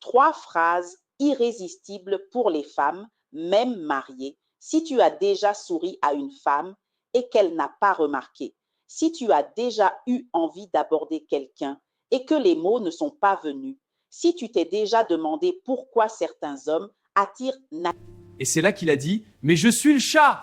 3 phrases irrésistibles pour les femmes, même mariées, si tu as déjà souri à une femme et qu'elle n'a pas remarqué. Si tu as déjà eu envie d'aborder quelqu'un et que les mots ne sont pas venus. Si tu t'es déjà demandé pourquoi certains hommes attirent Et c'est là qu'il a dit « Mais je suis le chat !»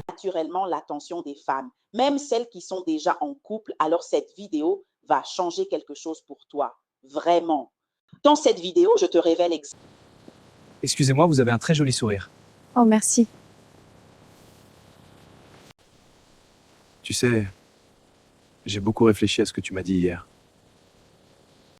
naturellement l'attention des femmes, même celles qui sont déjà en couple, alors cette vidéo va changer quelque chose pour toi. Vraiment. Dans cette vidéo, je te révèle exactement. Excusez-moi, vous avez un très joli sourire. Oh, merci. Tu sais, j'ai beaucoup réfléchi à ce que tu m'as dit hier.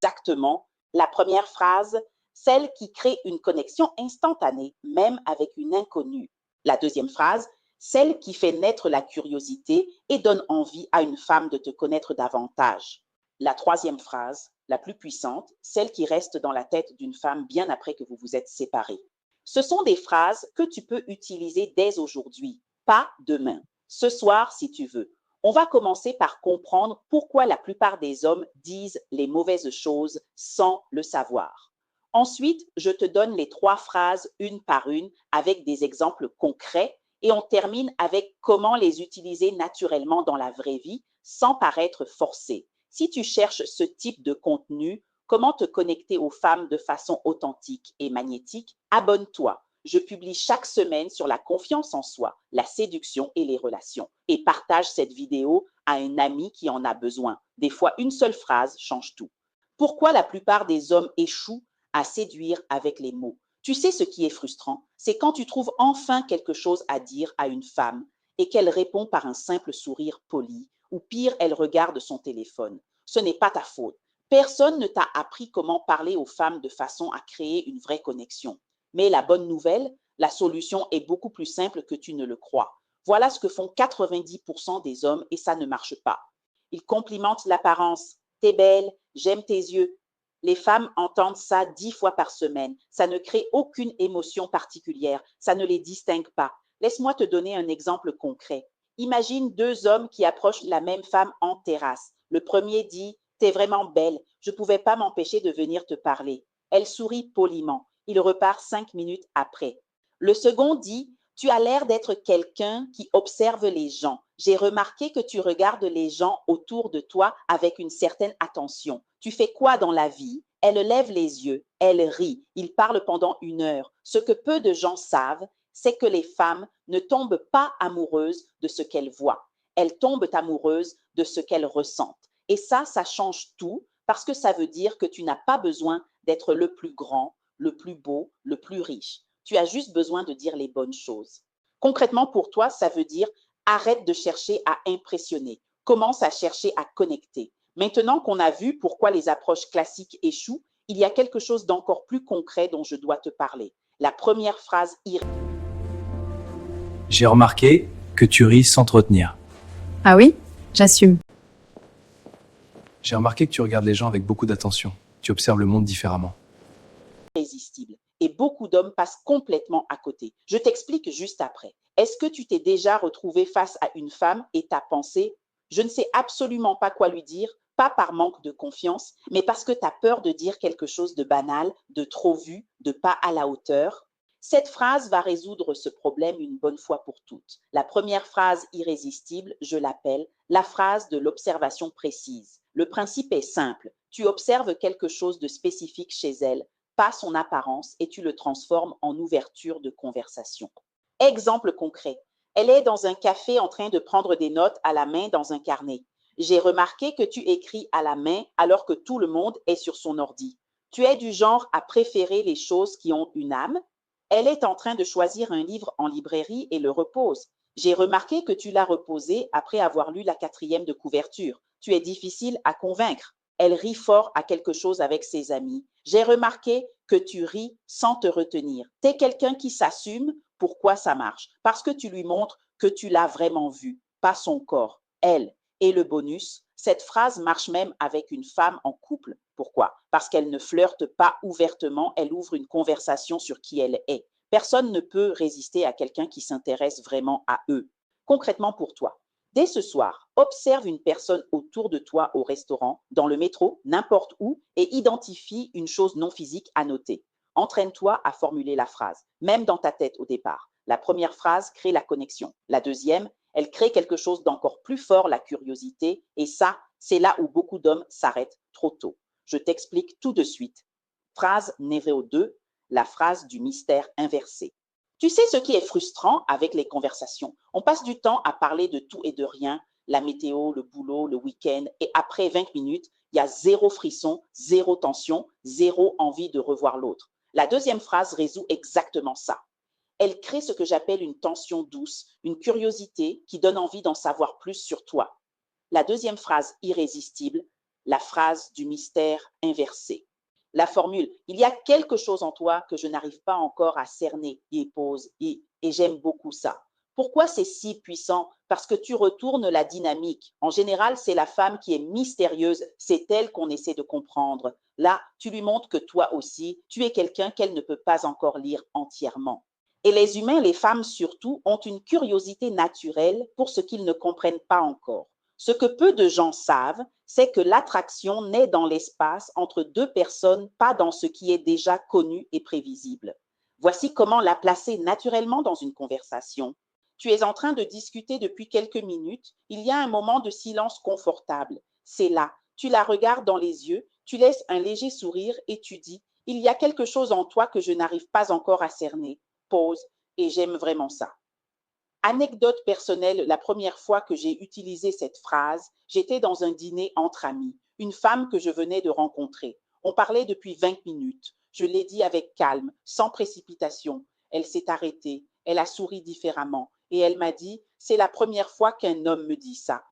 Exactement la première phrase, celle qui crée une connexion instantanée, même avec une inconnue. La deuxième phrase, celle qui fait naître la curiosité et donne envie à une femme de te connaître davantage. La troisième phrase, la plus puissante, celle qui reste dans la tête d'une femme bien après que vous vous êtes séparés. Ce sont des phrases que tu peux utiliser dès aujourd'hui, pas demain, ce soir si tu veux. On va commencer par comprendre pourquoi la plupart des hommes disent les mauvaises choses sans le savoir. Ensuite, je te donne les 3 phrases une par une avec des exemples concrets et on termine avec comment les utiliser naturellement dans la vraie vie sans paraître forcé. Si tu cherches ce type de contenu, comment te connecter aux femmes de façon authentique et magnétique, abonne-toi. Je publie chaque semaine sur la confiance en soi, la séduction et les relations. Et partage cette vidéo à un ami qui en a besoin. Des fois, une seule phrase change tout. Pourquoi la plupart des hommes échouent à séduire avec les mots? Tu sais ce qui est frustrant, c'est quand tu trouves enfin quelque chose à dire à une femme et qu'elle répond par un simple sourire poli ou pire, elle regarde son téléphone. Ce n'est pas ta faute. Personne ne t'a appris comment parler aux femmes de façon à créer une vraie connexion. Mais la bonne nouvelle, la solution est beaucoup plus simple que tu ne le crois. Voilà ce que font 90% des hommes et ça ne marche pas. Ils complimentent l'apparence. T'es belle, j'aime tes yeux. Les femmes entendent ça 10 fois par semaine. Ça ne crée aucune émotion particulière. Ça ne les distingue pas. Laisse-moi te donner un exemple concret. Imagine 2 hommes qui approchent la même femme en terrasse. Le premier dit « T'es vraiment belle, je ne pouvais pas m'empêcher de venir te parler ». Elle sourit poliment. Il repart 5 minutes après. Le second dit « Tu as l'air d'être quelqu'un qui observe les gens. J'ai remarqué que tu regardes les gens autour de toi avec une certaine attention. Tu fais quoi dans la vie ?» Elle lève les yeux, elle rit. Il parle pendant 1 heure. Ce que peu de gens savent, c'est que les femmes ne tombent pas amoureuses de ce qu'elles voient. Elles tombent amoureuses de ce qu'elles ressentent. Et ça change tout parce que ça veut dire que tu n'as pas besoin d'être le plus grand, le plus beau, le plus riche. Tu as juste besoin de dire les bonnes choses. Concrètement, pour toi, ça veut dire arrête de chercher à impressionner. Commence à chercher à connecter. Maintenant qu'on a vu pourquoi les approches classiques échouent, il y a quelque chose d'encore plus concret dont je dois te parler. La première phrase J'ai remarqué que tu ris sans te retenir. Ah oui? J'assume. J'ai remarqué que tu regardes les gens avec beaucoup d'attention. Tu observes le monde différemment. Irrésistible. Et beaucoup d'hommes passent complètement à côté. Je t'explique juste après. Est-ce que tu t'es déjà retrouvé face à une femme et t'as pensé « Je ne sais absolument pas quoi lui dire », pas par manque de confiance, mais parce que tu as peur de dire quelque chose de banal, de trop vu, de pas à la hauteur? Cette phrase va résoudre ce problème une bonne fois pour toutes. La première phrase irrésistible, je l'appelle la phrase de l'observation précise. Le principe est simple. Tu observes quelque chose de spécifique chez elle, pas son apparence, et tu le transformes en ouverture de conversation. Exemple concret. Elle est dans un café en train de prendre des notes à la main dans un carnet. J'ai remarqué que tu écris à la main alors que tout le monde est sur son ordi. Tu es du genre à préférer les choses qui ont une âme. Elle est en train de choisir un livre en librairie et le repose. J'ai remarqué que tu l'as reposé après avoir lu la 4e de couverture. Tu es difficile à convaincre. Elle rit fort à quelque chose avec ses amis. J'ai remarqué que tu ris sans te retenir. Tu es quelqu'un qui s'assume. Pourquoi ça marche? Parce que tu lui montres que tu l'as vraiment vu, pas son corps, elle. Et le bonus, cette phrase marche même avec une femme en couple. Pourquoi? Parce qu'elle ne flirte pas ouvertement, elle ouvre une conversation sur qui elle est. Personne ne peut résister à quelqu'un qui s'intéresse vraiment à eux. Concrètement pour toi, Dès ce soir, observe une personne autour de toi au restaurant, dans le métro, n'importe où, et identifie une chose non physique à noter. Entraîne-toi à formuler la phrase, même dans ta tête au départ. La première phrase crée la connexion. La deuxième, elle crée quelque chose d'encore plus fort, la curiosité, et ça, c'est là où beaucoup d'hommes s'arrêtent trop tôt. Je t'explique tout de suite. Phrase numéro 2, la phrase du mystère inversé. Tu sais ce qui est frustrant avec les conversations? On passe du temps à parler de tout et de rien, la météo, le boulot, le week-end, et après 20 minutes, il y a zéro frisson, zéro tension, zéro envie de revoir l'autre. La deuxième phrase résout exactement ça. Elle crée ce que j'appelle une tension douce, une curiosité qui donne envie d'en savoir plus sur toi. La deuxième phrase irrésistible, la phrase du mystère inversé. La formule, il y a quelque chose en toi que je n'arrive pas encore à cerner, et pose, et j'aime beaucoup ça. Pourquoi c'est si puissant? Parce que tu retournes la dynamique. En général, c'est la femme qui est mystérieuse, c'est elle qu'on essaie de comprendre. Là, tu lui montres que toi aussi, tu es quelqu'un qu'elle ne peut pas encore lire entièrement. Et les humains, les femmes surtout, ont une curiosité naturelle pour ce qu'ils ne comprennent pas encore. Ce que peu de gens savent, c'est que l'attraction naît dans l'espace entre deux personnes, pas dans ce qui est déjà connu et prévisible. Voici comment la placer naturellement dans une conversation. Tu es en train de discuter depuis quelques minutes, il y a un moment de silence confortable. C'est là, tu la regardes dans les yeux, tu laisses un léger sourire et tu dis, il y a quelque chose en toi que je n'arrive pas encore à cerner. Pause, et j'aime vraiment ça. Anecdote personnelle, la première fois que j'ai utilisé cette phrase, j'étais dans un dîner entre amis, une femme que je venais de rencontrer. On parlait depuis 20 minutes. Je l'ai dit avec calme, sans précipitation. Elle s'est arrêtée, elle a souri différemment et elle m'a dit, c'est la première fois qu'un homme me dit ça.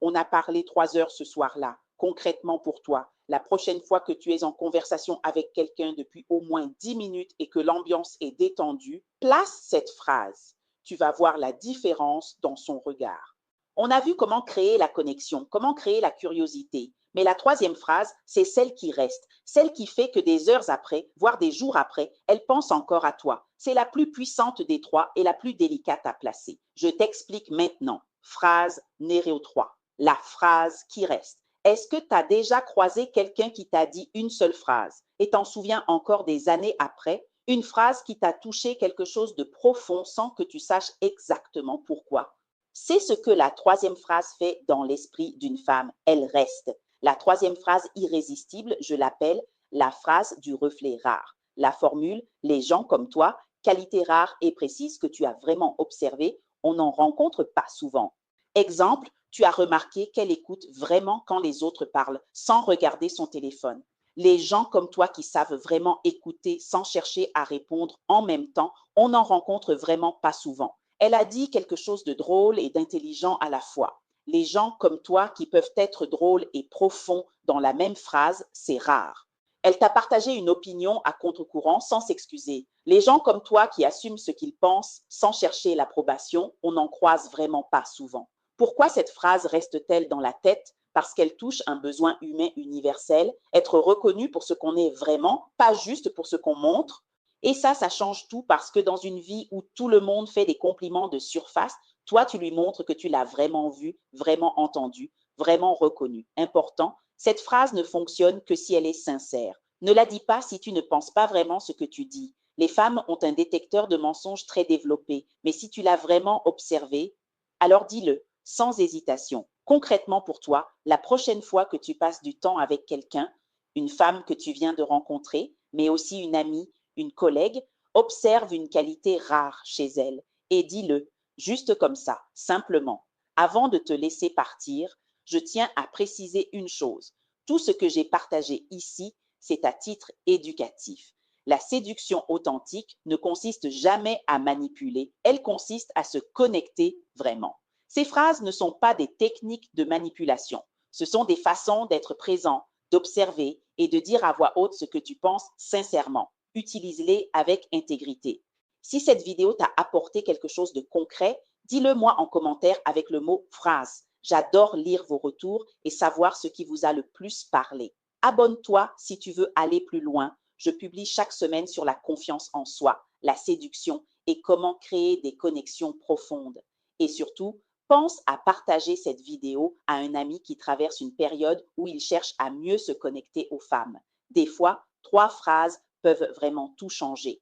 On a parlé 3 heures ce soir-là. Concrètement pour toi, la prochaine fois que tu es en conversation avec quelqu'un depuis au moins 10 minutes et que l'ambiance est détendue, place cette phrase. Tu vas voir la différence dans son regard. On a vu comment créer la connexion, comment créer la curiosité. Mais la troisième phrase, c'est celle qui reste, celle qui fait que des heures après, voire des jours après, elle pense encore à toi. C'est la plus puissante des trois et la plus délicate à placer. Je t'explique maintenant. Phrase numéro 3. La phrase qui reste. Est-ce que tu as déjà croisé quelqu'un qui t'a dit une seule phrase et t'en souviens encore des années après? Une phrase qui t'a touché quelque chose de profond sans que tu saches exactement pourquoi. C'est ce que la troisième phrase fait dans l'esprit d'une femme. Elle reste. La troisième phrase irrésistible, je l'appelle la phrase du reflet rare. La formule, les gens comme toi, qualité rare et précise que tu as vraiment observée, on n'en rencontre pas souvent. Exemple, tu as remarqué qu'elle écoute vraiment quand les autres parlent, sans regarder son téléphone. Les gens comme toi qui savent vraiment écouter sans chercher à répondre en même temps, on n'en rencontre vraiment pas souvent. Elle a dit quelque chose de drôle et d'intelligent à la fois. Les gens comme toi qui peuvent être drôles et profonds dans la même phrase, c'est rare. Elle t'a partagé une opinion à contre-courant sans s'excuser. Les gens comme toi qui assument ce qu'ils pensent sans chercher l'approbation, on n'en croise vraiment pas souvent. Pourquoi cette phrase reste-t-elle dans la tête? Parce qu'elle touche un besoin humain universel, être reconnu pour ce qu'on est vraiment, pas juste pour ce qu'on montre. Et ça change tout parce que dans une vie où tout le monde fait des compliments de surface, toi, tu lui montres que tu l'as vraiment vu, vraiment entendu, vraiment reconnu. Important, cette phrase ne fonctionne que si elle est sincère. Ne la dis pas si tu ne penses pas vraiment ce que tu dis. Les femmes ont un détecteur de mensonges très développé, mais si tu l'as vraiment observé, alors dis-le sans hésitation. Concrètement pour toi, la prochaine fois que tu passes du temps avec quelqu'un, une femme que tu viens de rencontrer, mais aussi une amie, une collègue, observe une qualité rare chez elle et dis-le, juste comme ça, simplement. Avant de te laisser partir, je tiens à préciser une chose. Tout ce que j'ai partagé ici, c'est à titre éducatif. La séduction authentique ne consiste jamais à manipuler, elle consiste à se connecter vraiment. Ces phrases ne sont pas des techniques de manipulation, ce sont des façons d'être présent, d'observer et de dire à voix haute ce que tu penses sincèrement. Utilise-les avec intégrité. Si cette vidéo t'a apporté quelque chose de concret, dis-le moi en commentaire avec le mot phrase. J'adore lire vos retours et savoir ce qui vous a le plus parlé. Abonne-toi si tu veux aller plus loin. Je publie chaque semaine sur la confiance en soi, la séduction et comment créer des connexions profondes. Et surtout, Pense à partager cette vidéo à un ami qui traverse une période où il cherche à mieux se connecter aux femmes. Des fois, 3 phrases peuvent vraiment tout changer.